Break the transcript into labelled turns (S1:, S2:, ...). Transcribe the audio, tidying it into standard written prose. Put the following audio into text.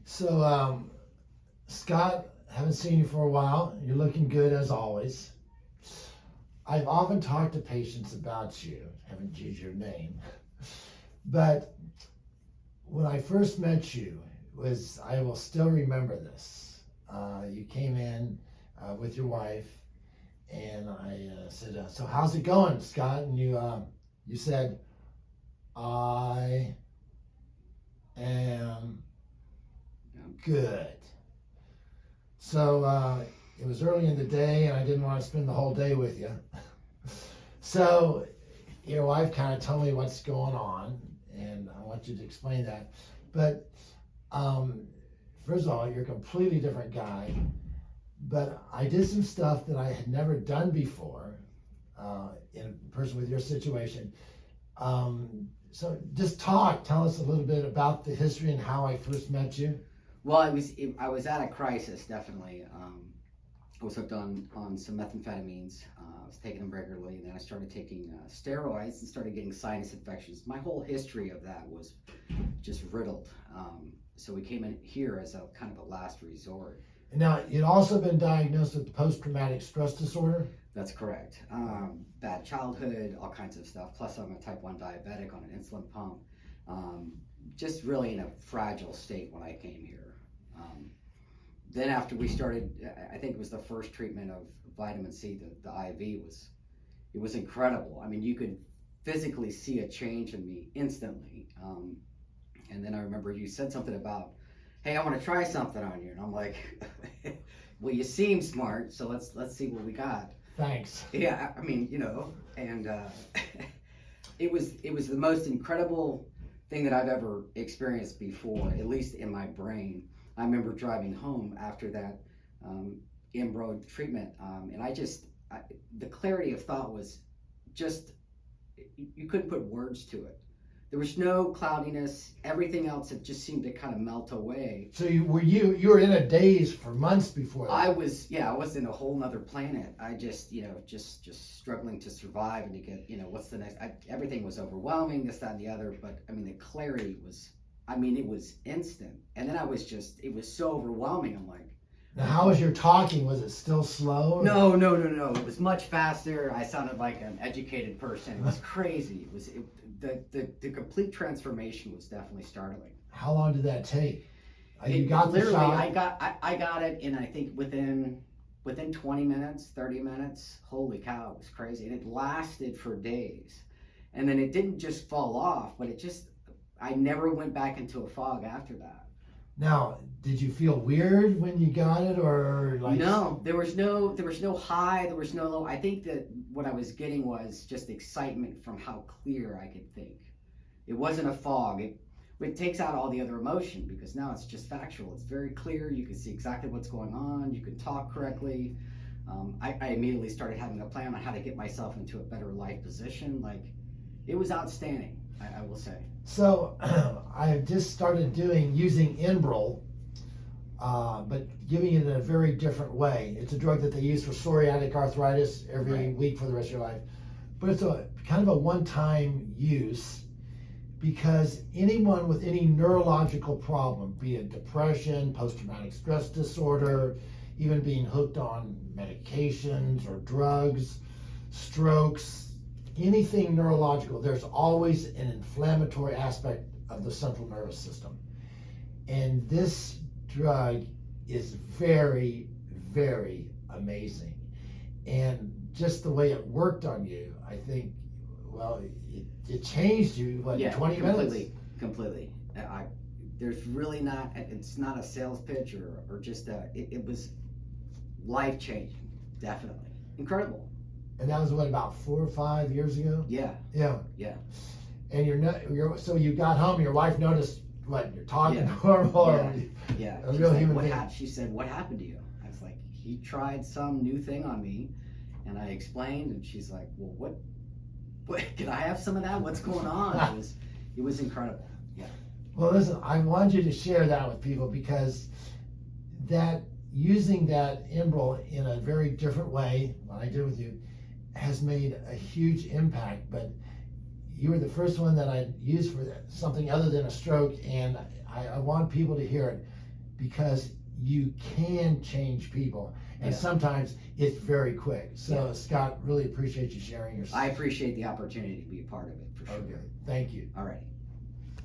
S1: So, Scott, haven't seen you for a while. You're looking good as always. I've often talked to patients about you, haven't used your name, but when I first met you, I will still remember this. You came in with your wife, and I said, "So how's it going, Scott?" And you said, "I am good." So it was early in the day, and I didn't want to spend the whole day with you. So your wife kind of told me what's going on, and I want you to explain that. But first of all, you're a completely different guy. But I did some stuff that I had never done before in a person with your situation. So just tell us a little bit about the history and how I first met you.
S2: Well, I was at a crisis, definitely. I was hooked on some methamphetamines. I was taking them regularly, and then I started taking steroids and started getting sinus infections. My whole history of that was just riddled. So we came in here as a kind of a last resort.
S1: Now, you'd also been diagnosed with post-traumatic stress disorder?
S2: That's correct. Bad childhood, all kinds of stuff. Plus, I'm a type 1 diabetic on an insulin pump. Just really in a fragile state when I came here. Then after we started, I think it was the first treatment of vitamin C, the IV it was incredible. I mean, you could physically see a change in me instantly. And then I remember you said something about, "Hey, I want to try something on you." And I'm like, "Well, you seem smart, so let's see what we got."
S1: Thanks.
S2: Yeah, I mean, and it was the most incredible thing that I've ever experienced before, at least in my brain. I remember driving home after that Imbro treatment, and the clarity of thought was just, you couldn't put words to it. There was no cloudiness. Everything else had just seemed to kind of melt away.
S1: So you were in a daze for months before that.
S2: I was in a whole nother planet. I just struggling to survive and to get, what's the next, everything was overwhelming, this, that, and the other. But I mean, the clarity was, it was instant. And then it was so overwhelming. I'm like,
S1: now, how was your talking? Was it still slow? Or?
S2: No. It was much faster. I sounded like an educated person. It was crazy. The complete transformation was definitely startling.
S1: How long did that take?
S2: You got the shot. I got it in, I think, within 20 minutes, 30 minutes. Holy cow, it was crazy. And it lasted for days. And then it didn't just fall off, but I never went back into a fog after that.
S1: Now, did you feel weird when you got it, or like?
S2: No, there was no high, there was no low. I think that what I was getting was just excitement from how clear I could think. It wasn't a fog. It takes out all the other emotion, because now it's just factual. It's very clear. You can see exactly what's going on. You can talk correctly. I immediately started having a plan on how to get myself into a better life position. Like, it was outstanding, I will say.
S1: So I just started using Enbrel, but giving it in a very different way. It's a drug that they use for psoriatic arthritis every week for the rest of your life. But it's a kind of a one-time use, because anyone with any neurological problem, be it depression, post-traumatic stress disorder, even being hooked on medications or drugs, strokes, anything neurological, there's always an inflammatory aspect of the central nervous system. And this drug is very, very amazing. And just the way it worked on you, I think, well, it changed you, in 20 minutes?
S2: Completely. There's really it's not a sales pitch or just it was life-changing, definitely. Incredible.
S1: And that was about 4 or 5 years ago?
S2: Yeah.
S1: And so you got home, your wife noticed, you're talking normal?
S2: Yeah.
S1: A real human being.
S2: She said, "What happened to you?" I was like, "He tried some new thing on me," and I explained, and she's like, "Well, what can I have some of that? What's going on?" It was incredible. Yeah.
S1: Well, listen, I want you to share that with people, because using that Enbrel in a very different way, what I did with you, has made a huge impact. But you were the first one that I used for something other than a stroke, and I want people to hear it. because you can change people, and
S2: Yeah.
S1: sometimes it's very quick. So
S2: Yeah.
S1: Scott, really appreciate you sharing your.
S2: I appreciate the opportunity to be a part of it, for sure.
S1: Okay, thank you.
S2: All right.